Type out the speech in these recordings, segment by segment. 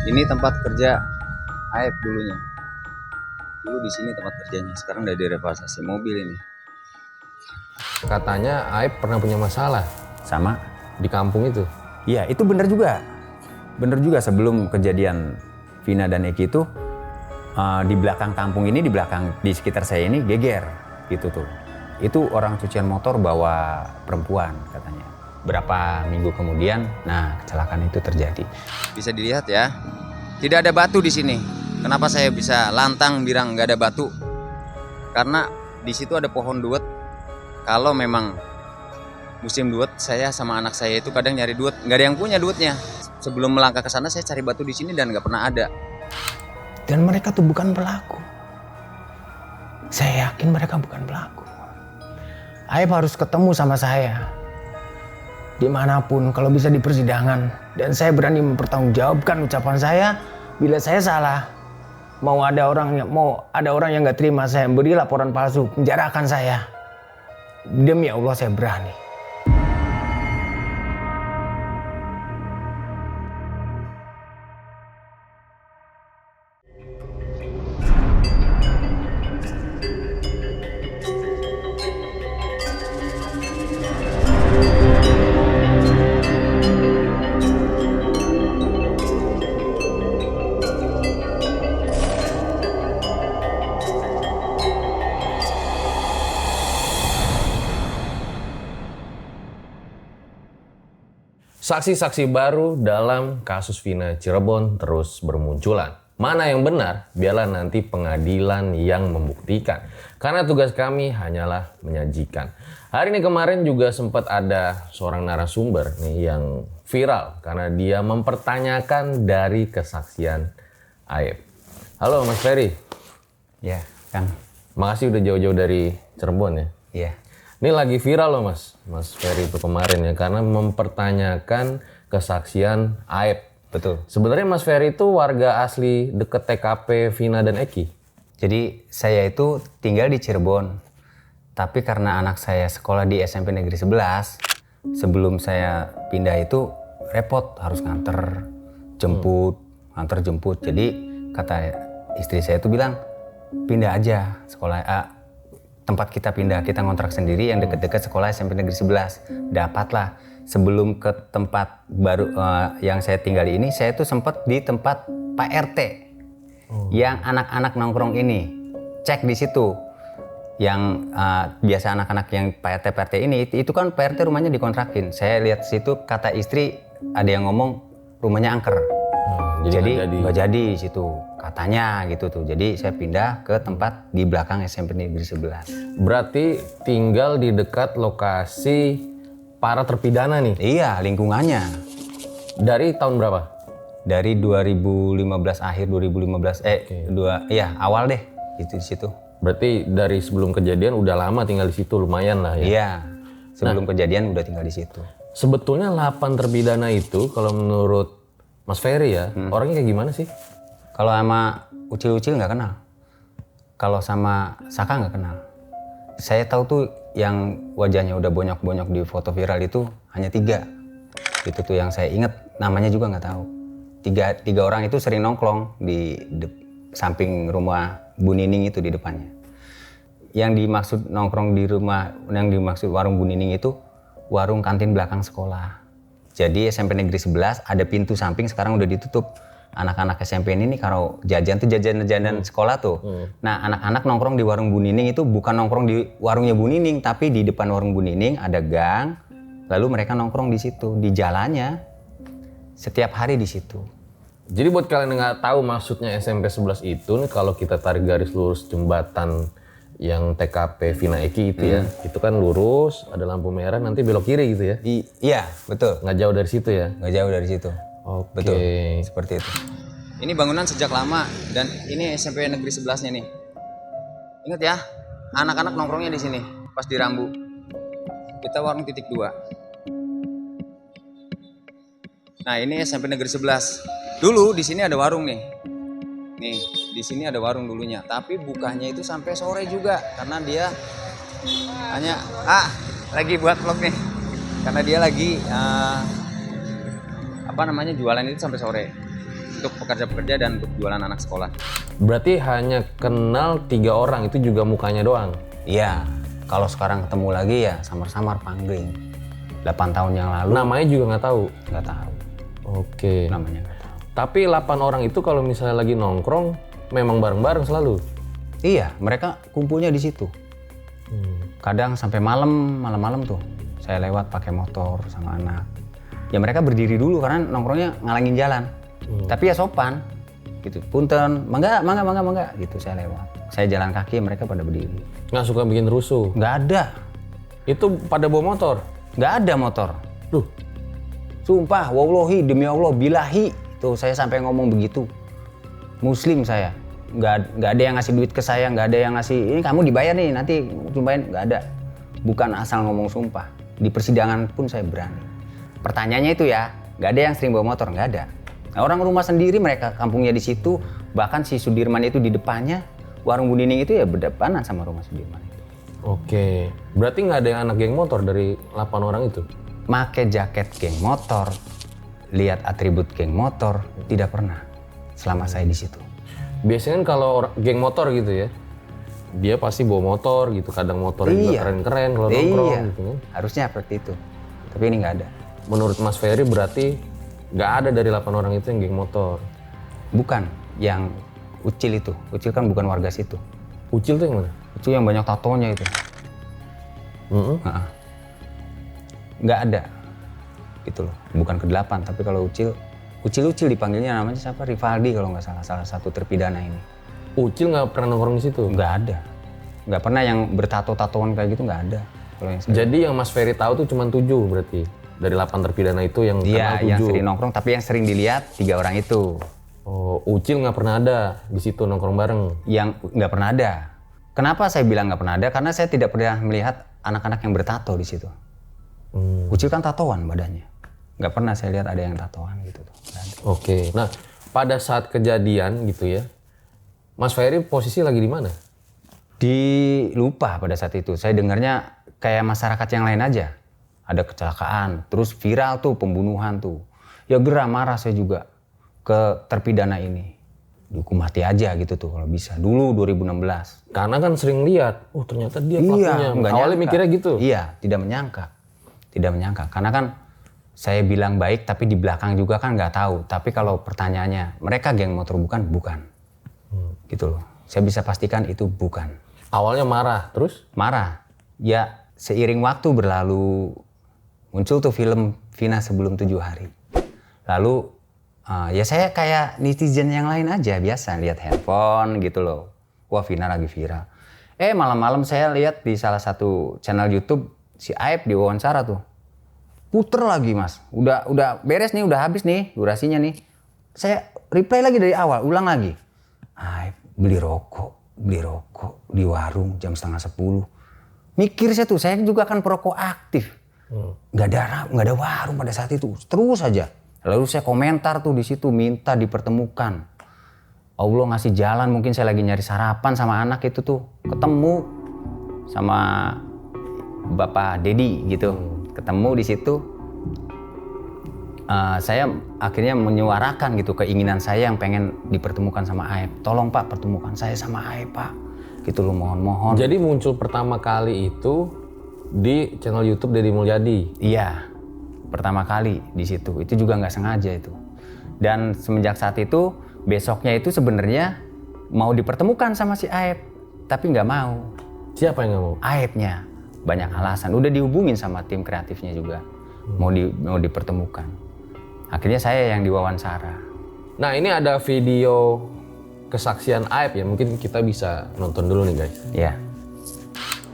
Ini tempat kerja Aep dulunya. Dulu di sini tempat kerjanya, sekarang udah direnovasi mobil ini. Katanya Aep pernah punya masalah Sama? di kampung itu. Iya, itu bener juga. Bener juga sebelum kejadian Vina dan Eki itu di belakang kampung ini, di sekitar saya ini geger gitu tuh. Itu orang cucian motor bawa perempuan katanya. Berapa minggu kemudian, nah kecelakaan itu terjadi. Bisa dilihat ya, tidak ada batu di sini. Kenapa saya bisa lantang bilang nggak ada batu? Karena di situ ada pohon duet. Kalau memang musim duet, saya sama anak saya itu kadang nyari duet, nggak ada yang punya duetnya. Sebelum melangkah ke sana, saya cari batu di sini dan nggak pernah ada. Dan mereka tuh bukan pelaku. Saya yakin mereka bukan pelaku. Aib harus ketemu sama saya. Dimanapun, kalau bisa di persidangan. Dan saya berani mempertanggungjawabkan ucapan saya. Bila saya salah, mau ada orang yang nggak terima saya beri laporan palsu, penjarakan saya. Demi Allah saya berani. Saksi-saksi baru dalam kasus Vina Cirebon terus bermunculan. Mana yang benar, biarlah nanti pengadilan yang membuktikan. Karena tugas kami hanyalah menyajikan. Hari ini kemarin juga sempat ada seorang narasumber nih yang viral karena dia mempertanyakan dari kesaksian Aep. Halo Mas Ferry. Ya, Kang. Makasih udah jauh-jauh dari Cirebon ya. Iya. Ini lagi viral loh Mas Ferry itu kemarin ya, karena mempertanyakan kesaksian Aep. Betul. Sebenarnya Mas Ferry itu warga asli deket TKP Vina dan Eki. Jadi saya itu tinggal di Cirebon. Tapi karena anak saya sekolah di SMP Negeri 11, sebelum saya pindah itu repot, harus nganter jemput. Jadi kata istri saya itu bilang, pindah aja sekolah. Tempat kita pindah, kita ngontrak sendiri yang deket-deket sekolah SMP Negeri 11. Dapatlah. Sebelum ke tempat baru yang saya tinggal ini, saya tuh sempat di tempat Pak RT. Yang anak-anak nongkrong ini. Cek di situ. Yang biasa anak-anak yang Pak RT ini, itu kan Pak RT rumahnya dikontrakin. Saya lihat situ, kata istri, ada yang ngomong rumahnya angker. Jadi nggak jadi situ. Katanya gitu tuh. Jadi saya pindah ke tempat di belakang SMP Negeri 11. Berarti tinggal di dekat lokasi para terpidana nih? Iya, lingkungannya. Dari tahun berapa? Dari 2015, akhir 2015. Awal deh itu di situ. Berarti dari sebelum kejadian udah lama tinggal di situ, lumayan lah ya? Iya, sebelum kejadian udah tinggal di situ. Sebetulnya 8 terpidana itu kalau menurut Mas Ferry ya, orangnya kayak gimana sih? Kalau sama Ucil-Ucil nggak kenal. Kalau sama Saka nggak kenal. Saya tahu tuh yang wajahnya udah bonyok-bonyok di foto viral itu hanya 3. Itu tuh yang saya inget, namanya juga nggak tahu. Tiga orang itu sering nongkrong di samping rumah Bu Nining itu di depannya. Yang dimaksud nongkrong di rumah, yang dimaksud warung Bu Nining itu warung kantin belakang sekolah. Jadi SMP Negeri 11 ada pintu samping sekarang udah ditutup. Anak-anak SMP ini kalau jajan tuh jajan sekolah tuh. Nah anak-anak nongkrong di warung Bu Nining itu bukan nongkrong di warungnya Bu Nining, tapi di depan warung Bu Nining ada gang. Lalu mereka nongkrong di situ, di jalannya setiap hari di situ. Jadi buat kalian yang nggak tahu maksudnya SMP 11 itu nih, kalau kita tarik garis lurus jembatan yang TKP Vina Eki itu ya, itu kan lurus, ada lampu merah, nanti belok kiri gitu ya? Iya, betul. Nggak jauh dari situ ya? Nggak jauh dari situ. Oke. Betul, seperti itu. Ini bangunan sejak lama dan ini SMP Negeri 11-nya nih. Ingat ya, anak-anak nongkrongnya di sini pas di Rambu. Kita warung titik 2. Nah, ini SMP Negeri 11. Dulu di sini ada warung nih. Nih, di sini ada warung dulunya, tapi bukanya itu sampai sore juga karena dia hanya lagi buat vlog nih. Karena dia lagi jualan itu sampai sore. untuk pekerja-pekerja dan untuk jualan anak sekolah. Berarti hanya kenal 3 orang, itu juga mukanya doang? Iya, kalau sekarang ketemu lagi ya samar-samar panggling. 8 tahun yang lalu. Namanya juga nggak tahu? Nggak tahu. Oke. Namanya nggak tahu. Tapi 8 orang itu kalau misalnya lagi nongkrong, memang bareng-bareng selalu? Iya, mereka kumpulnya di situ. Kadang sampai malam-malam tuh. Saya lewat pakai motor sama anak. Ya mereka berdiri dulu karena nongkrongnya ngalangin jalan. Tapi ya sopan. Gitu. Punten, mangga gitu saya lewat. Saya jalan kaki, mereka pada berdiri. Nggak suka bikin rusuh? Nggak ada. Itu pada bawa motor? Nggak ada motor. Duh. Sumpah, wallahi, demi Allah, bilahi. Tuh saya sampai ngomong begitu. Muslim saya. Nggak ada yang ngasih duit ke saya, nggak ada yang ngasih, ini kamu dibayar nih, nanti cumpain, nggak ada. Bukan asal ngomong sumpah. Di persidangan pun saya berani. Pertanyaannya itu ya, nggak ada yang sering bawa motor, nggak ada. Nah, orang rumah sendiri, mereka kampungnya di situ, bahkan si Sudirman itu di depannya, warung Bu Nining itu ya berdepanan sama rumah Sudirman itu. Oke, berarti nggak ada yang anak geng motor dari 8 orang itu? Make jaket geng motor, lihat atribut geng motor, tidak pernah selama saya di situ. Biasanya kan kalau geng motor gitu ya, dia pasti bawa motor gitu, kadang motornya juga keren-keren kalau nongkrong gitu kan. Harusnya seperti itu, tapi ini nggak ada. Menurut Mas Ferry berarti nggak ada dari 8 orang itu yang geng motor? Bukan, yang Ucil itu. Ucil kan bukan warga situ. Ucil tuh yang mana? Ucil yang banyak tatonya itu. Nggak ada. Gitu loh. Bukan ke-8, tapi kalau Ucil dipanggilnya namanya siapa? Rivaldi kalau nggak salah satu terpidana ini. Ucil nggak pernah nongkrong di situ? Nggak ada. Nggak pernah yang bertato-tatoan kayak gitu, nggak ada. Kalau yang Jadi yang Mas Ferry tahu tuh cuma 7 berarti? Dari 8 terpidana itu yang kenal 7? Iya, yang sering nongkrong, tapi yang sering dilihat 3 orang itu. Oh, Ucil nggak pernah ada di situ nongkrong bareng? Yang nggak pernah ada. Kenapa saya bilang nggak pernah ada? Karena saya tidak pernah melihat anak-anak yang bertato di situ. Ucil kan tatoan badannya. Nggak pernah saya lihat ada yang tatoan gitu tuh. Oke, nah pada saat kejadian gitu ya, Mas Ferry posisi lagi di mana? Lupa pada saat itu. Saya dengarnya kayak masyarakat yang lain aja. Ada kecelakaan, terus viral tuh pembunuhan tuh. Ya gerah marah saya juga ke terpidana ini. Dihukum mati aja gitu tuh kalau bisa. Dulu 2016. Karena kan sering lihat, oh ternyata dia pelakunya. Nggak Awalnya nyangka. mikirnya gitu? Iya, tidak menyangka. Karena kan saya bilang baik tapi di belakang juga kan nggak tahu. Tapi kalau pertanyaannya, mereka geng motor bukan? Bukan. Gitu loh. Saya bisa pastikan itu bukan. Awalnya marah, terus? Marah. Ya seiring waktu berlalu, muncul tuh film Vina Sebelum 7 Hari. Lalu ya saya kayak netizen yang lain aja, biasa lihat handphone gitu loh. Wah Vina lagi viral. Malam-malam saya lihat di salah satu channel YouTube si Aib diwawancara tuh. Puter lagi mas, udah beres nih, udah habis nih durasinya nih. Saya replay lagi dari awal, ulang lagi. Aib beli rokok di warung jam 9:30. Mikir saya tuh, saya juga kan perokok aktif. Nggak ada warung pada saat itu, terus aja. Lalu saya komentar tuh di situ, minta dipertemukan. Allah ngasih jalan, mungkin saya lagi nyari sarapan sama anak itu tuh, ketemu sama Bapak Dedi gitu, ketemu di situ. Saya akhirnya menyuarakan gitu keinginan saya yang pengen dipertemukan sama Aib. Tolong Pak, pertemukan saya sama Aib Pak. Gitu loh, mohon. Jadi muncul pertama kali itu di channel YouTube Deddy Mulyadi? Iya, pertama kali di situ. Itu juga nggak sengaja itu. Dan semenjak saat itu, besoknya itu sebenarnya mau dipertemukan sama si Aib, tapi nggak mau. Siapa yang nggak mau? Aibnya banyak alasan. Udah dihubungin sama tim kreatifnya juga, mau dipertemukan. Akhirnya saya yang diwawancara. Nah ini ada video kesaksian Aib ya, mungkin kita bisa nonton dulu nih guys. Ya.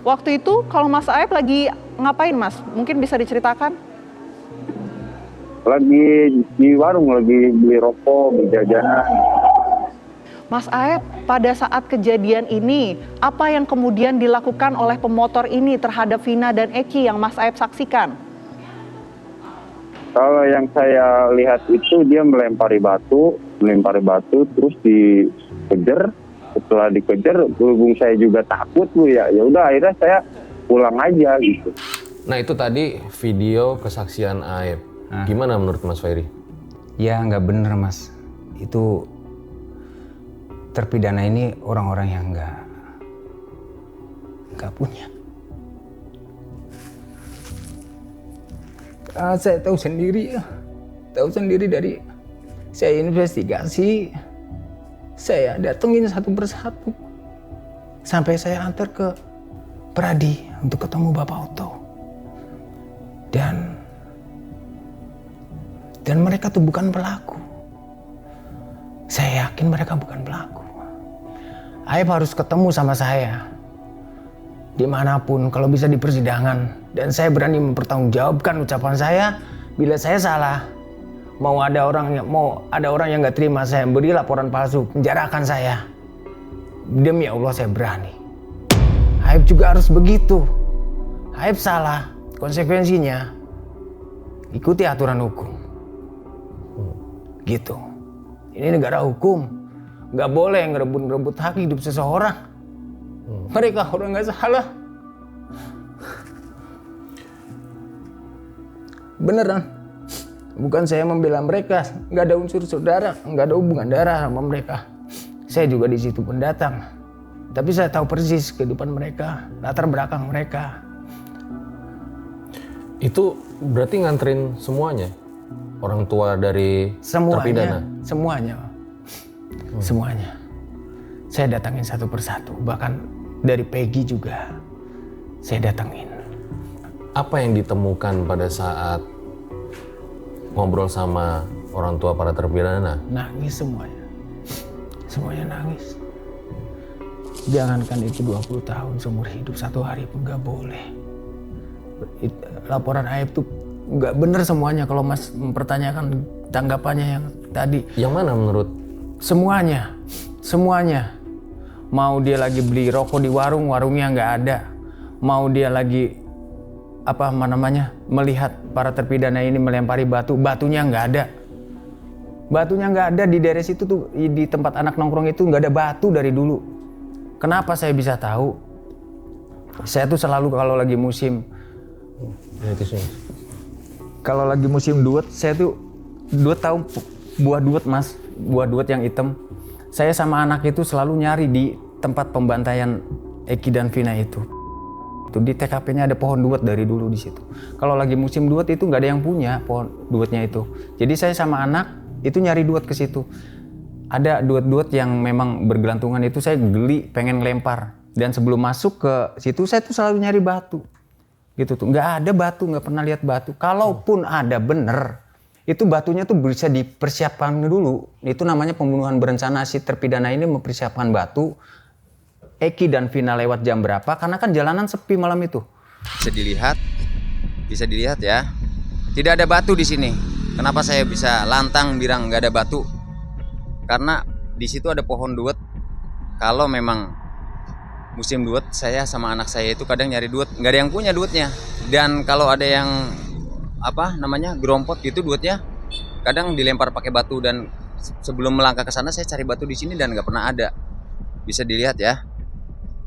Waktu itu kalau Mas Aib lagi ngapain Mas? Mungkin bisa diceritakan? Lagi di warung, lagi beli rokok, beli jajanan. Mas Aib, pada saat kejadian ini, apa yang kemudian dilakukan oleh pemotor ini terhadap Vina dan Eki yang Mas Aib saksikan? Kalau yang saya lihat itu dia melempari batu terus dikejar. Setelah dikejar, berhubung saya juga takut Bu ya. Ya udah akhirnya saya pulang aja gitu. Nah itu tadi video kesaksian Aib. Gimana menurut Mas Ferry? Ya nggak bener Mas. itu terpidana ini orang-orang yang nggak punya. Saya tahu sendiri dari saya investigasi, saya datengin satu persatu sampai saya antar ke Pradi untuk ketemu Bapak Otto. Dan mereka tuh bukan pelaku. Saya yakin mereka bukan pelaku. Aib harus ketemu sama saya dimanapun, kalau bisa di persidangan, dan saya berani mempertanggungjawabkan ucapan saya. Bila saya salah, mau ada orang yang nggak terima, saya beri laporan palsu, penjarakan saya. Demi Allah saya berani. Aib juga harus begitu. Aib salah, konsekuensinya ikuti aturan hukum. Gitu. Ini negara hukum, nggak boleh ngerebut hak hidup seseorang. Mereka orang nggak salah. Beneran. Bukan saya membela mereka, nggak ada unsur saudara, nggak ada hubungan darah sama mereka. Saya juga di situ pendatang. Tapi saya tahu persis kehidupan mereka, latar belakang mereka. Itu berarti nganterin semuanya? Orang tua dari terpidana? Semuanya. Saya datangin satu persatu, bahkan dari Peggy juga saya datangin. Apa yang ditemukan pada saat ngobrol sama orang tua para terpidana? Nangis semuanya nangis. Jangankan itu 20 tahun seumur hidup, 1 hari pun gak boleh. Laporan Aib tuh gak bener semuanya kalau Mas mempertanyakan tanggapannya yang tadi. Yang mana menurut? Semuanya. Mau dia lagi beli rokok di warung, warungnya gak ada. Mau dia lagi melihat para terpidana ini melempari batu, batunya nggak ada. Batunya nggak ada di daerah situ tuh, di tempat anak nongkrong itu nggak ada batu dari dulu. Kenapa saya bisa tahu? Saya tuh selalu kalau lagi musim duet, saya tuh tahu buah duet Mas, buah duet yang hitam. Saya sama anak itu selalu nyari di tempat pembantaian Eki dan Vina itu. Di TKP-nya ada pohon duet dari dulu di situ. Kalau lagi musim duet itu nggak ada yang punya pohon duetnya itu. Jadi saya sama anak itu nyari duet ke situ. Ada duet-duet yang memang bergelantungan itu saya geli pengen ngelempar. Dan sebelum masuk ke situ saya tuh selalu nyari batu. Gitu tuh. Nggak ada batu, nggak pernah lihat batu. Kalaupun ada bener, itu batunya tuh bisa dipersiapkan dulu. Itu namanya pembunuhan berencana. Si terpidana ini mempersiapkan batu. Eki dan Vina lewat jam berapa? Karena kan jalanan sepi malam itu. Bisa dilihat ya. Tidak ada batu di sini. Kenapa saya bisa lantang bilang nggak ada batu? Karena di situ ada pohon duet. Kalau memang musim duet, saya sama anak saya itu kadang nyari duet, nggak ada yang punya duetnya. Dan kalau ada yang gerompot gitu duetnya, kadang dilempar pakai batu. Dan sebelum melangkah ke sana saya cari batu di sini dan nggak pernah ada. Bisa dilihat ya.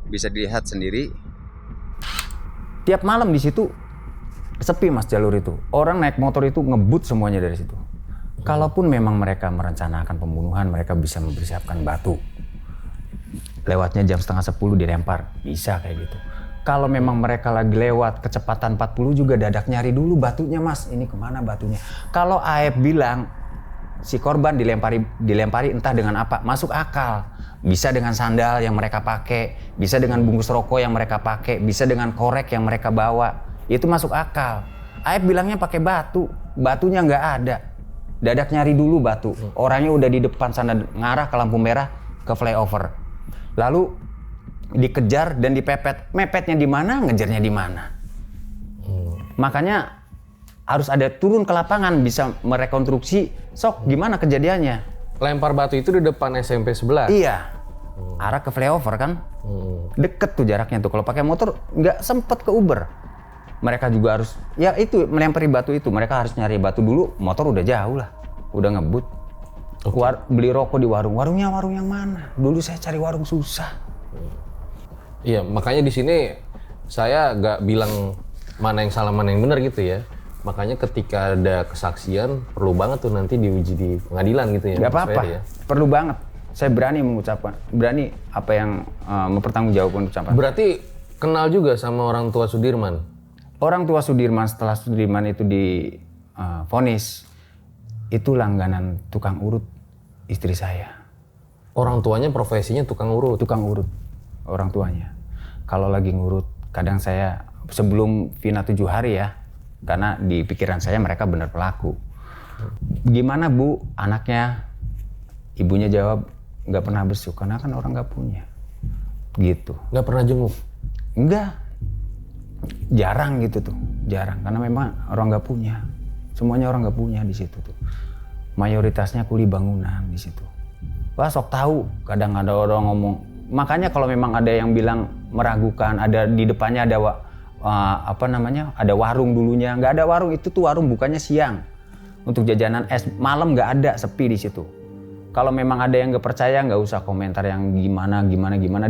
Bisa dilihat sendiri. Tiap malam di situ sepi Mas jalur itu. Orang naik motor itu ngebut semuanya dari situ. Kalaupun memang mereka merencanakan pembunuhan, mereka bisa mempersiapkan batu. Lewatnya jam 9:30 dilempar, bisa kayak gitu. Kalau memang mereka lagi lewat kecepatan 40 juga dadak nyari dulu batunya Mas. Ini kemana batunya? Kalau Aib bilang si korban dilempari entah dengan apa, masuk akal. Bisa dengan sandal yang mereka pakai, bisa dengan bungkus rokok yang mereka pakai, bisa dengan korek yang mereka bawa. Itu masuk akal. Aib bilangnya pakai batu, batunya nggak ada. Dadak nyari dulu batu. Orangnya udah di depan sana ngarah ke lampu merah ke flyover. Lalu dikejar dan dipepet. Mepetnya di mana, ngejarnya di mana. Makanya harus ada turun ke lapangan bisa merekonstruksi sok gimana kejadiannya. Lempar batu itu di depan SMP sebelah? Iya, arah ke flyover kan, deket tuh jaraknya tuh. Kalau pakai motor nggak sempet ke Uber. Mereka juga harus, ya itu melempari batu itu. Mereka harus nyari batu dulu, motor udah jauh lah, udah ngebut. Beli rokok di warung, warung yang mana? Dulu saya cari warung susah. Iya, makanya di sini saya nggak bilang mana yang salah mana yang benar gitu ya. Makanya ketika ada kesaksian perlu banget tuh nanti diuji di pengadilan gitu ya. Gak Mas apa-apa, Ferry ya. perlu banget. Saya berani mengucapkan, berani apa yang mempertanggungjawabkan ucapan. Berarti kenal juga sama orang tua Sudirman? Orang tua Sudirman setelah Sudirman itu divonis, itu langganan tukang urut istri saya. Orang tuanya profesinya tukang urut? Tukang urut, orang tuanya. Kalau lagi ngurut, kadang saya sebelum Vina 7 hari ya, karena di pikiran saya mereka benar pelaku. Gimana Bu anaknya? Ibunya jawab, nggak pernah besuk, karena kan orang nggak punya. Gitu. Nggak pernah jenguk? Enggak. Jarang gitu tuh, jarang. Karena memang orang nggak punya. Semuanya orang nggak punya di situ tuh. Mayoritasnya kuli bangunan di situ. Wah sok tahu, kadang ada orang ngomong. Makanya kalau memang ada yang bilang meragukan, ada di depannya ada ada warung dulunya. Nggak ada warung, itu tuh warung bukannya siang. Untuk jajanan es, malam nggak ada, sepi di situ. Kalau memang ada yang nggak percaya, nggak usah komentar yang gimana,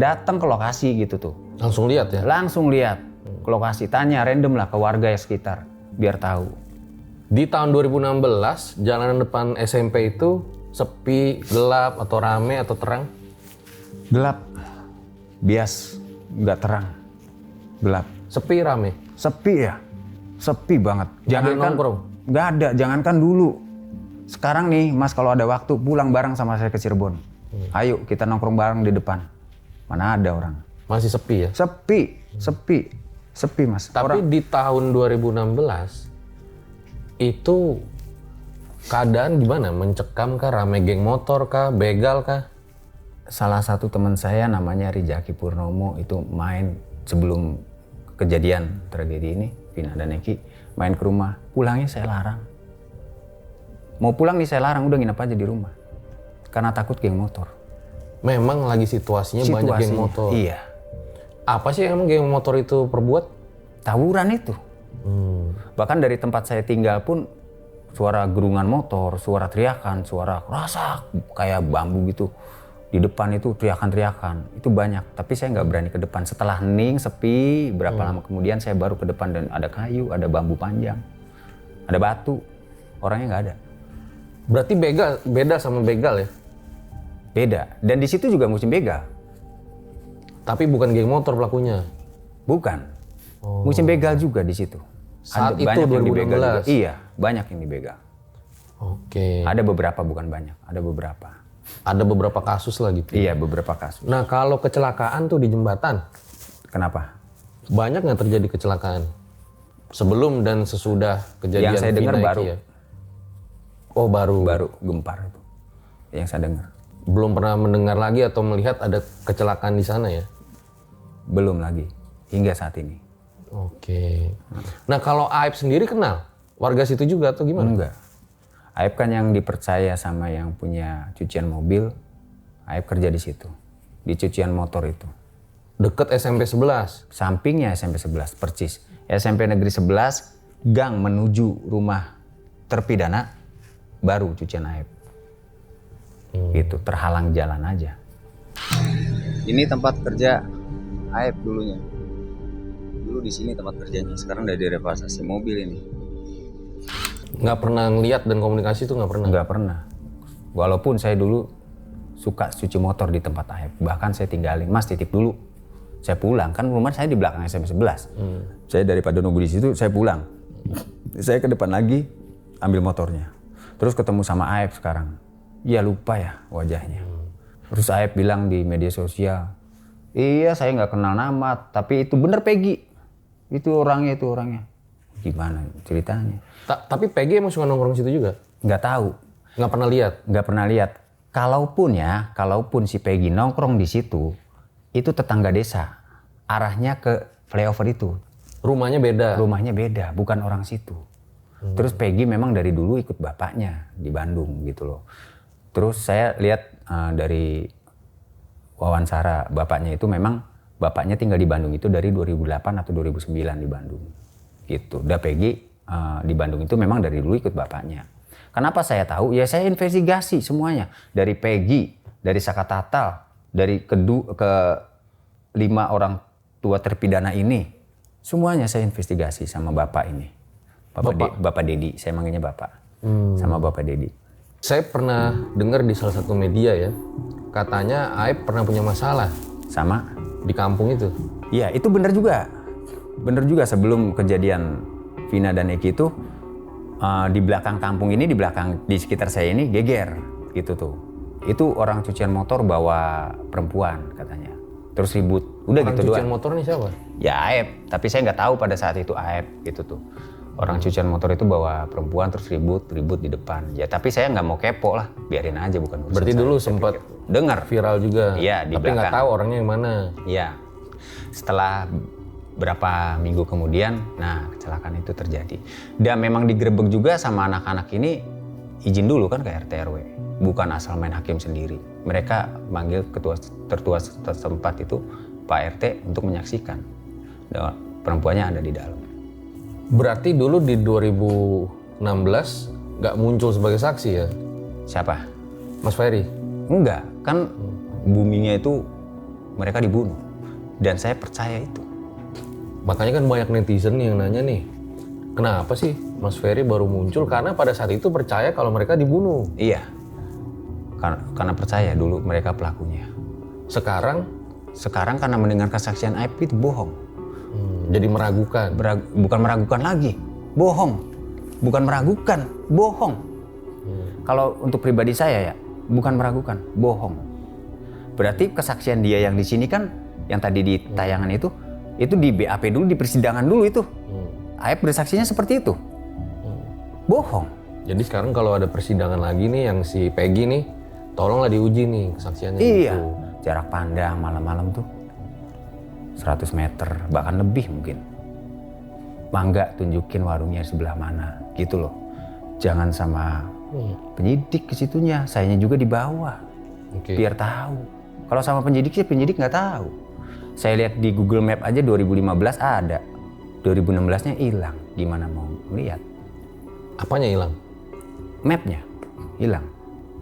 datang ke lokasi gitu tuh. Langsung lihat ya? Langsung lihat ke lokasi, tanya random lah ke warga yang sekitar, biar tahu. Di tahun 2016, jalanan depan SMP itu sepi, gelap, atau rame, atau terang? Gelap, bias, nggak terang, gelap. Sepi, rame? Sepi ya, sepi banget. Jangankan nongkrong? Nggak ada, jangankan dulu. Sekarang nih Mas kalau ada waktu pulang bareng sama saya ke Cirebon. Ayo kita nongkrong bareng di depan. Mana ada orang. Masih sepi ya? Sepi Mas. Tapi di tahun 2016, itu keadaan gimana? Mencekam kah? Rame geng motor kah? Begal kah? Salah satu teman saya namanya Rijaki Purnomo itu main sebelum kejadian tragedi ini, Vina dan Eki main ke rumah. Pulangnya saya larang. Mau pulang nih saya larang, udah nginep aja di rumah. Karena takut geng motor. Memang lagi situasinya banyak geng motor? Iya. Apa sih yang emang geng motor itu perbuat? Tawuran itu. Bahkan dari tempat saya tinggal pun suara gerungan motor, suara teriakan, suara rasak kayak bambu gitu. Di depan itu teriakan-teriakan, itu banyak. Tapi saya nggak berani ke depan. Setelah hening, sepi, berapa lama kemudian saya baru ke depan dan ada kayu, ada bambu panjang, ada batu. Orangnya nggak ada. Berarti beda sama begal ya? Beda. Dan di situ juga musim begal. Tapi bukan geng motor pelakunya? Bukan. Musim begal juga di situ. Saat itu banyak yang dibegal 2016? juga. Iya, banyak yang dibegal. Oke. Ada beberapa, bukan banyak. Ada beberapa. Ada beberapa kasus lah gitu? Iya, beberapa kasus. Nah kalau kecelakaan tuh di jembatan, Kenapa? banyak nggak terjadi kecelakaan? Sebelum dan sesudah kejadian Yang saya dengar Vina baru. Eki ya? Oh baru? Baru gempar itu. Yang saya dengar. Belum pernah mendengar lagi atau melihat ada kecelakaan di sana ya? Belum lagi. Hingga saat ini. Oke. Nah kalau Aib sendiri kenal? Warga situ juga atau gimana? Enggak. Aib kan yang dipercaya sama yang punya cucian mobil. Aib kerja di situ. Di cucian motor itu. Deket SMP 11? Sampingnya SMP 11, percis. SMP Negeri 11, gang menuju rumah terpidana, baru cucian Aib. Gitu, terhalang jalan aja. Ini tempat kerja Aib dulunya. Dulu di sini tempat kerjanya, sekarang udah direparsasi mobil ini. Nggak pernah ngeliat dan komunikasi tuh nggak pernah? Nggak pernah. Walaupun saya dulu suka cuci motor di tempat Aib. Bahkan saya tinggalin, Mas titip dulu. Saya pulang, kan rumah saya di belakang SMP 11. Saya daripada nunggu di situ, saya pulang. Saya ke depan lagi, ambil motornya. Terus ketemu sama Aib sekarang. Iya lupa ya wajahnya. Terus Aib bilang di media sosial, iya saya nggak kenal nama, tapi itu bener Peggy. Itu orangnya. Gimana ceritanya? Tapi Peggy emang suka nongkrong situ juga? Nggak tahu. Nggak pernah lihat? Nggak pernah lihat. Kalaupun si Peggy nongkrong di situ, itu tetangga desa. Arahnya ke flyover itu. Rumahnya beda? Rumahnya beda, bukan orang situ. Terus Peggy memang dari dulu ikut bapaknya di Bandung gitu loh. Terus saya lihat dari wawancara bapaknya itu memang bapaknya tinggal di Bandung itu dari 2008 atau 2009 di Bandung. Gitu. Dan Peggy di Bandung itu memang dari dulu ikut bapaknya. Kenapa saya tahu? Ya saya investigasi semuanya. Dari Peggy, dari Saka Tatal, dari ke 5 orang tua terpidana ini. Semuanya saya investigasi sama bapak ini. Bapak Dedi, saya manggilnya Bapak. Sama Bapak Dedi. Saya pernah dengar di salah satu media ya, katanya Aep pernah punya masalah Sama? di kampung itu. Iya, itu benar juga. Benar juga sebelum kejadian Vina dan Eki itu di belakang kampung ini, di sekitar saya ini geger gitu tuh. Itu orang cucian motor bawa perempuan katanya. Terus ribut. Udah Orang gitu cucian doang. motor nih siapa? Ya Aep, tapi saya nggak tahu pada saat itu Aep gitu tuh. Orang cucian motor itu bawa perempuan terus ribut di depan. Ya tapi saya nggak mau kepo lah, biarin aja bukan urusan Berarti saya. dulu Saya sempat pikir. Dengar. viral juga. Iya, di tapi nggak belakang. tahu orangnya yang mana. Iya. Setelah berapa minggu kemudian, nah kecelakaan itu terjadi. Dan memang digerebek juga sama anak-anak ini izin dulu kan ke RT RW. Bukan asal main hakim sendiri. Mereka manggil tertua setempat itu Pak RT untuk menyaksikan. Dan perempuannya ada di dalam. Berarti dulu di 2016 nggak muncul sebagai saksi ya, Siapa? Mas Ferry? Enggak, kan boomingnya itu mereka dibunuh. Dan saya percaya itu. Makanya kan banyak netizen yang nanya nih, kenapa sih Mas Ferry baru muncul? Karena pada saat itu percaya kalau mereka dibunuh. Iya, karena percaya dulu mereka pelakunya. Sekarang Karena mendengar kesaksian Aib itu bohong. jadi meragukan. Bukan meragukan lagi, bohong. Bukan meragukan, bohong. Kalau untuk pribadi saya ya, bukan meragukan, bohong. Berarti kesaksian dia yang di sini kan, yang tadi di tayangan itu di BAP dulu, di persidangan dulu itu. Aib bersaksinya seperti itu. Bohong. Jadi sekarang kalau ada persidangan lagi nih yang si Peggy nih, tolonglah diuji nih kesaksiannya. Iya, gitu. jarak pandang malam-malam tuh 100 meter, bahkan lebih mungkin. Mangga tunjukin warungnya sebelah mana, gitu loh. Jangan sama penyidik ke situnya, sayanya juga di bawah. Oke. Biar tahu. Kalau sama penyidik sih, penyidik nggak tahu. Saya lihat di Google Map aja 2015 ada. 2016-nya hilang, gimana mau lihat? Apanya hilang? Mapnya hilang.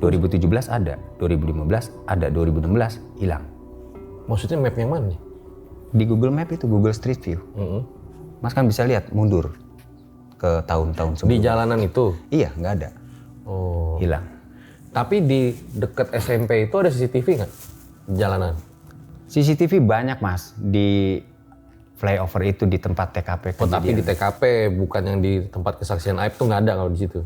2017 ada, 2015 ada, 2016 hilang. Maksudnya map yang mana nih? Di Google Map itu, Google Street View. Mas kan bisa lihat mundur ke tahun-tahun Di sebelumnya. jalanan itu? Iya, nggak ada. Oh. Hilang. Tapi di dekat SMP itu ada CCTV nggak? Di jalanan? CCTV banyak mas di flyover itu, di tempat TKP Oh, tapi di kejadian. TKP bukan yang di tempat kesaksian Aib tuh nggak ada kalau di situ?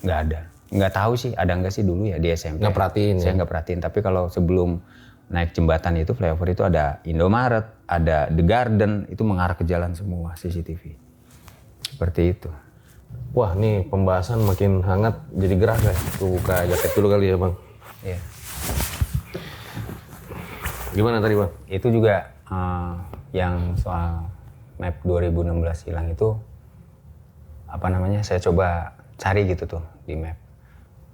Nggak ada. Nggak tahu sih ada nggak sih dulu ya di SMP. Nggak perhatiin Saya ya? nggak perhatiin. Tapi kalau sebelum naik jembatan itu, flyover itu ada Indomaret, ada The Garden, itu mengarah ke jalan semua CCTV. Seperti itu. Wah, nih pembahasan makin hangat jadi gerah ya. Tuh buka jaket dulu kali ya bang. Iya. Gimana tadi bang? Itu juga yang soal map 2016 hilang itu, apa namanya, saya coba cari gitu tuh di map.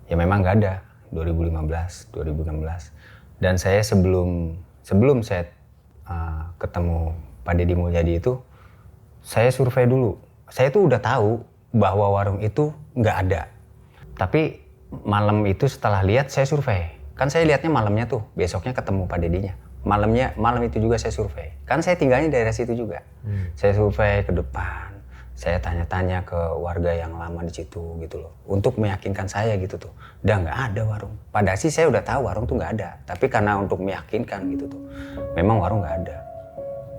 Ya memang nggak ada 2015, 2016. Dan saya sebelum saya ketemu Pak Deddy Mulyadi itu, saya survei dulu. Saya tuh udah tahu bahwa warung itu nggak ada. Tapi malam itu setelah lihat saya survei. Kan saya lihatnya malamnya tuh, besoknya ketemu Pak Dedinya. Malam itu juga saya survei. Kan saya tinggalnya di daerah situ juga. Saya survei ke depan. Saya tanya-tanya ke warga yang lama di situ gitu loh. Untuk meyakinkan saya gitu tuh. Udah nggak ada warung. Padahal sih saya udah tahu warung tuh nggak ada. Tapi karena untuk meyakinkan gitu tuh. Memang warung nggak ada.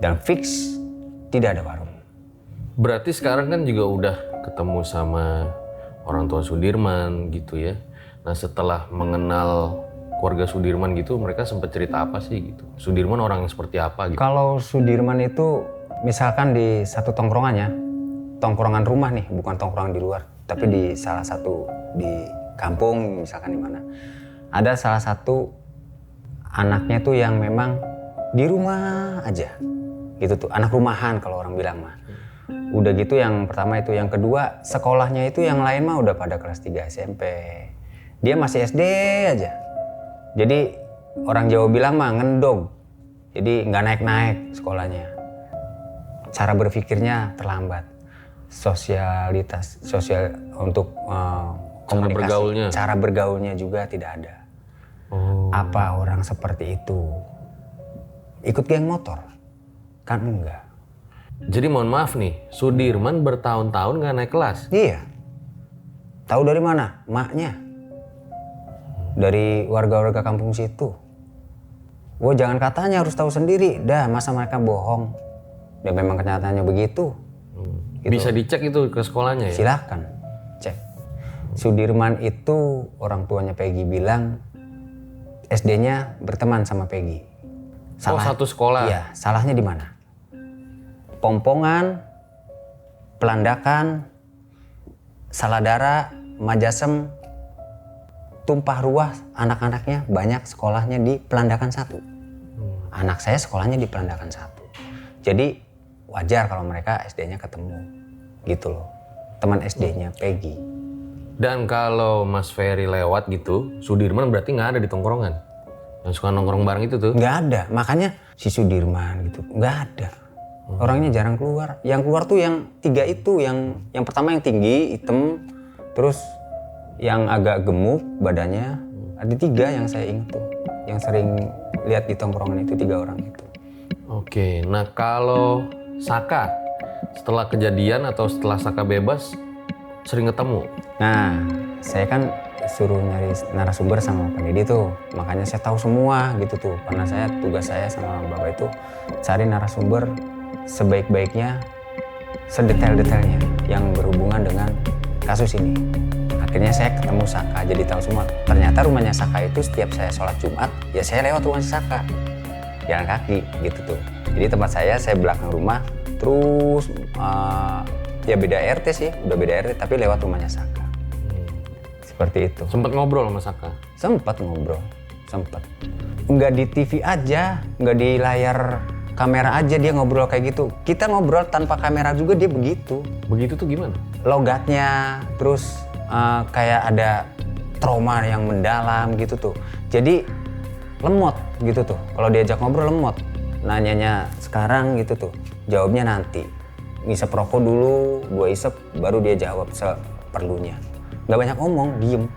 Dan fix tidak ada warung. Berarti sekarang kan juga udah ketemu sama orang tua Sudirman gitu ya. Nah setelah mengenal keluarga Sudirman gitu, mereka sempat cerita apa sih gitu? Sudirman orang yang seperti apa gitu? Kalau Sudirman itu misalkan di satu tongkrongannya, tongkrongan rumah nih, bukan tongkrongan di luar, tapi di salah satu di kampung misalkan di mana, ada salah satu anaknya tuh yang memang di rumah aja, gitu tuh, anak rumahan kalau orang bilang mah. Udah gitu yang pertama itu, yang kedua sekolahnya itu yang lain mah udah pada kelas 3 SMP, dia masih SD aja. Jadi orang Jawa bilang mah ngendog, jadi nggak naik-naik sekolahnya. Cara berpikirnya terlambat, sosial untuk komunikasi, cara bergaulnya juga tidak ada. Apa orang seperti itu ikut geng motor? Kan enggak. Jadi mohon maaf nih, Sudirman bertahun-tahun nggak naik kelas. Iya. Tahu dari mana? Maknya. Dari warga-warga kampung situ. Wah, jangan katanya, harus tahu sendiri. Dah, masa mereka bohong. Dan memang kenyataannya begitu. Gitu. Bisa dicek itu ke sekolahnya ya? Silahkan cek. Sudirman itu orang tuanya Peggy bilang SD-nya berteman sama Peggy. Satu sekolah? Iya, salahnya di mana? Pompongan, Pelandakan, Saladara, Majasem, tumpah ruah anak-anaknya banyak sekolahnya di Pelandakan 1. Anak saya sekolahnya di Pelandakan 1. Jadi wajar kalau mereka SD-nya ketemu. Gitu loh. Teman SD-nya Peggy. Dan kalau Mas Ferry lewat gitu, Sudirman berarti nggak ada di tongkrongan? Yang suka nongkrong bareng itu tuh? Nggak ada. Makanya si Sudirman gitu. Nggak ada. Orangnya jarang keluar. Yang keluar tuh yang 3 itu. Yang pertama yang tinggi, hitam. Terus yang agak gemuk badannya. Ada 3 yang saya ingat tuh. Yang sering lihat di tongkrongan itu 3 orang itu. Oke, nah kalau Saka, setelah kejadian atau setelah Saka bebas, sering ketemu? Nah, saya kan suruh nyari narasumber sama Pak Deddy tuh. Makanya saya tahu semua gitu tuh. Karena tugas saya sama Bapak itu cari narasumber sebaik-baiknya, sedetail-detailnya yang berhubungan dengan kasus ini. Akhirnya saya ketemu Saka, jadi tahu semua. Ternyata rumahnya Saka itu setiap saya sholat Jumat, ya saya lewat rumah Saka. Jalan kaki gitu tuh. Jadi tempat saya belakang rumah, terus ya beda RT sih, udah beda RT, tapi lewat rumahnya Saka. Seperti itu. Sempet ngobrol sama Saka? Sempat ngobrol, sempat. Nggak di TV aja, nggak di layar kamera aja dia ngobrol kayak gitu. Kita ngobrol tanpa kamera juga dia begitu. Begitu tuh gimana? Logatnya, terus kayak ada trauma yang mendalam gitu tuh. Jadi lemot gitu tuh. Kalau diajak ngobrol lemot. Nanyanya sekarang gitu tuh, jawabnya nanti. Ngisep rokok dulu, 2 isep, baru dia jawab seperlunya. Nggak banyak ngomong, diem.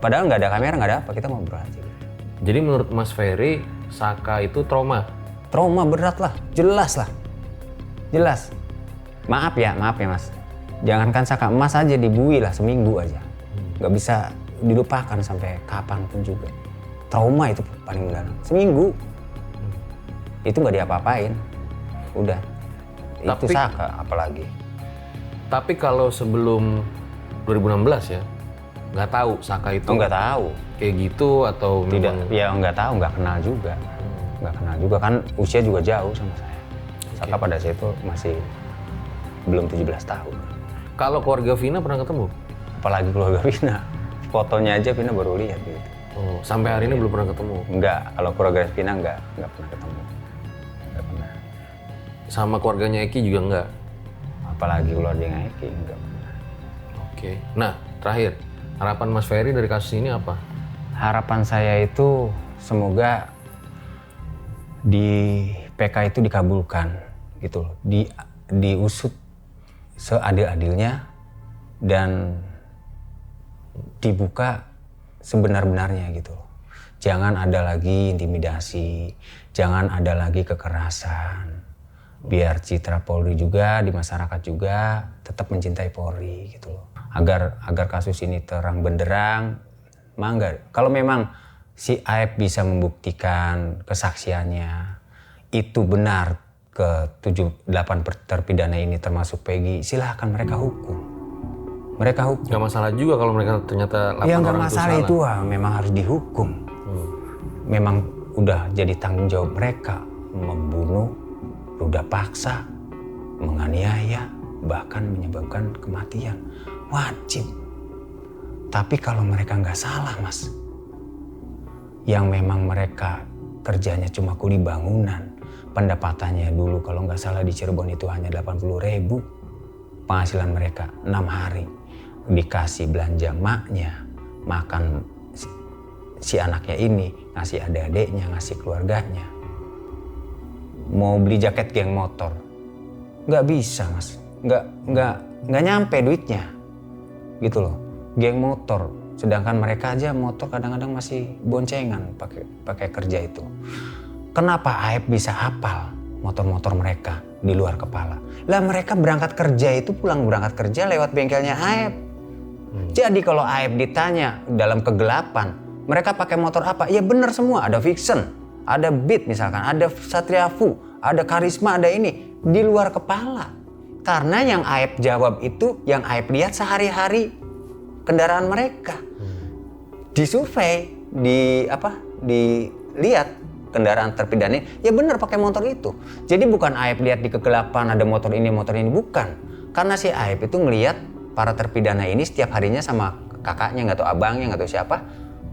Padahal nggak ada kamera, nggak ada apa, kita ngobrol aja. Jadi menurut Mas Ferry, Saka itu trauma? Trauma berat lah, jelas lah. Jelas. Maaf ya Mas. Jangankan Saka, emas aja dibui lah seminggu aja. Nggak bisa dilupakan sampai kapanpun juga. Trauma itu paling mendalam. Seminggu. Itu nggak diapa-apain. Udah. Itu Saka apalagi. Tapi kalau sebelum 2016 ya, nggak tahu Saka itu Nggak tahu. kayak gitu atau Tidak, memang... ya nggak tahu, nggak kenal juga. Nggak kenal juga, kan usia juga jauh sama saya. Saka pada saat itu masih belum 17 tahun. Kalau keluarga Vina pernah ketemu? Apalagi keluarga Vina. Fotonya aja Vina baru lihat gitu. Oh, sampai hari ini belum pernah ketemu? Enggak, kalau keluarga Vina nggak pernah ketemu. Nggak pernah. Sama keluarganya Eki juga enggak? Apalagi keluarganya Eki, enggak pernah. Oke. Nah, terakhir, harapan Mas Ferry dari kasus ini apa? Harapan saya itu semoga di PK itu dikabulkan gitu loh. Diusut seadil-adilnya dan dibuka sebenar-benarnya gitu loh. Jangan ada lagi intimidasi, jangan ada lagi kekerasan. Biar citra Polri juga di masyarakat juga tetap mencintai Polri gitu loh. Agar kasus ini terang benderang, mangga. Kalau memang si Aep bisa membuktikan kesaksiannya itu benar ke 7-8 terpidana ini termasuk Peggy, silahkan mereka hukum. Mereka hukum. Gak masalah juga kalau mereka ternyata 8 ya, orang nggak masalah itu salah. memang harus dihukum. Memang udah jadi tanggung jawab mereka membunuh, ruda paksa, menganiaya, bahkan menyebabkan kematian. Wajib. Tapi kalau mereka nggak salah, Mas, yang memang mereka kerjanya cuma kuli bangunan, pendapatannya dulu kalau nggak salah di Cirebon itu hanya 80.000 penghasilan mereka 6 hari, dikasih belanja maknya, makan si anaknya ini, ngasih adik-adiknya, ngasih keluarganya, mau beli jaket geng motor, nggak bisa, Mas, nggak nyampe duitnya, gitu loh, geng motor. Sedangkan mereka aja motor kadang-kadang masih boncengan pakai kerja itu. Kenapa Aep bisa hafal motor-motor mereka di luar kepala. Lah mereka berangkat kerja itu pulang berangkat kerja lewat bengkelnya Aep. Jadi kalau Aep ditanya dalam kegelapan, mereka pakai motor apa? Ya benar semua, ada Vixen, ada Beat misalkan, ada Satria Fu, ada Karisma, ada ini di luar kepala. Karena yang Aep jawab itu yang Aep lihat sehari-hari kendaraan mereka. Disurvei, dilihat kendaraan terpidana, ya benar pakai motor itu. Jadi bukan Aep lihat di kegelapan ada motor ini, bukan. Karena si Aep itu ngelihat para terpidana ini setiap harinya sama kakaknya, nggak tahu abangnya, nggak tahu siapa,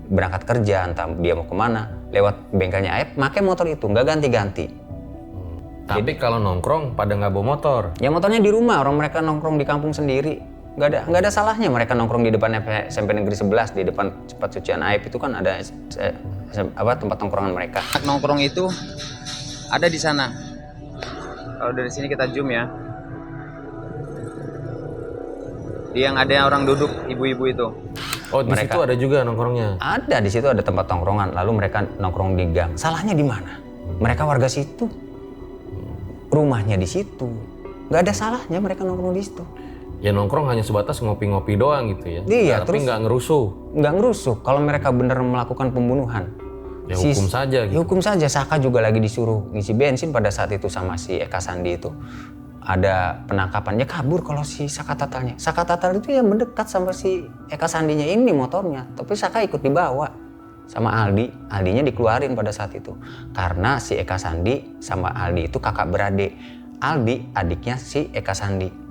berangkat kerja, entah dia mau kemana, lewat bengkelnya Aep, pakai motor itu, nggak ganti-ganti. Tapi kalau nongkrong pada nggak bawa motor. Ya motornya di rumah, orang mereka nongkrong di kampung sendiri. Nggak ada salahnya mereka nongkrong di depan SMP Negeri 11, di depan tempat sucian Aep itu kan ada tempat nongkrongan mereka. Nongkrong itu ada di sana. Kalau dari sini kita zoom ya. Yang ada orang duduk, ibu-ibu itu. Oh, di situ ada juga nongkrongnya. Ada di situ, ada tempat nongkrongan. Lalu mereka nongkrong di gang. Salahnya di mana? Mereka warga situ. Rumahnya di situ. Nggak ada salahnya mereka nongkrong di situ. Ya nongkrong hanya sebatas ngopi-ngopi doang gitu ya. Iya, tapi nggak ngerusuh. Nggak ngerusuh. Kalau mereka benar melakukan pembunuhan, ya hukum saja gitu. Ya hukum saja. Saka juga lagi disuruh ngisi bensin pada saat itu sama si Eka Sandi itu. Ada penangkapannya, kabur kalau si Saka Tatalnya. Saka Tatal itu yang mendekat sama si Eka Sandinya ini motornya. Tapi Saka ikut dibawa sama Aldi. Aldinya dikeluarin pada saat itu. Karena si Eka Sandi sama Aldi itu kakak beradik. Aldi adiknya si Eka Sandi.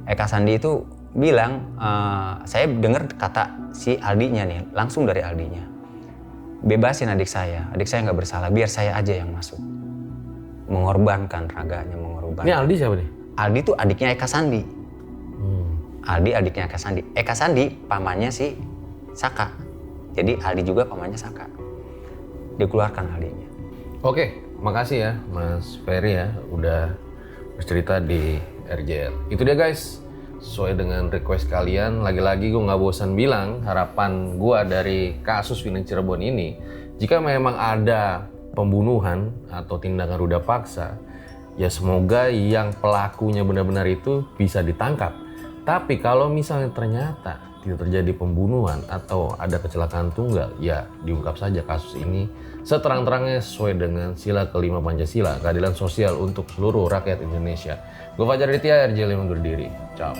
Eka Sandi itu bilang, saya dengar kata si Aldinya nih, langsung dari Aldinya. Bebasin adik saya nggak bersalah, biar saya aja yang masuk. Mengorbankan raganya, mengorbankan. Ini Aldi siapa nih? Aldi tuh adiknya Eka Sandi. Aldi adiknya Eka Sandi. Eka Sandi pamannya si Saka. Jadi Aldi juga pamannya Saka. Dikeluarkan Aldinya. Oke, makasih ya Mas Ferry ya udah bercerita di RJR. Itu dia guys, sesuai dengan request kalian. Lagi-lagi gue nggak bosan bilang, harapan gue dari kasus Vina Cirebon ini, jika memang ada pembunuhan atau tindakan ruda paksa, ya semoga yang pelakunya benar-benar itu bisa ditangkap. Tapi kalau misalnya ternyata tidak terjadi pembunuhan atau ada kecelakaan tunggal, ya diungkap saja kasus ini seterang-terangnya sesuai dengan sila kelima Pancasila, keadilan sosial untuk seluruh rakyat Indonesia. Gue Fajar Aditya, RJ5 undur diri. Ciao.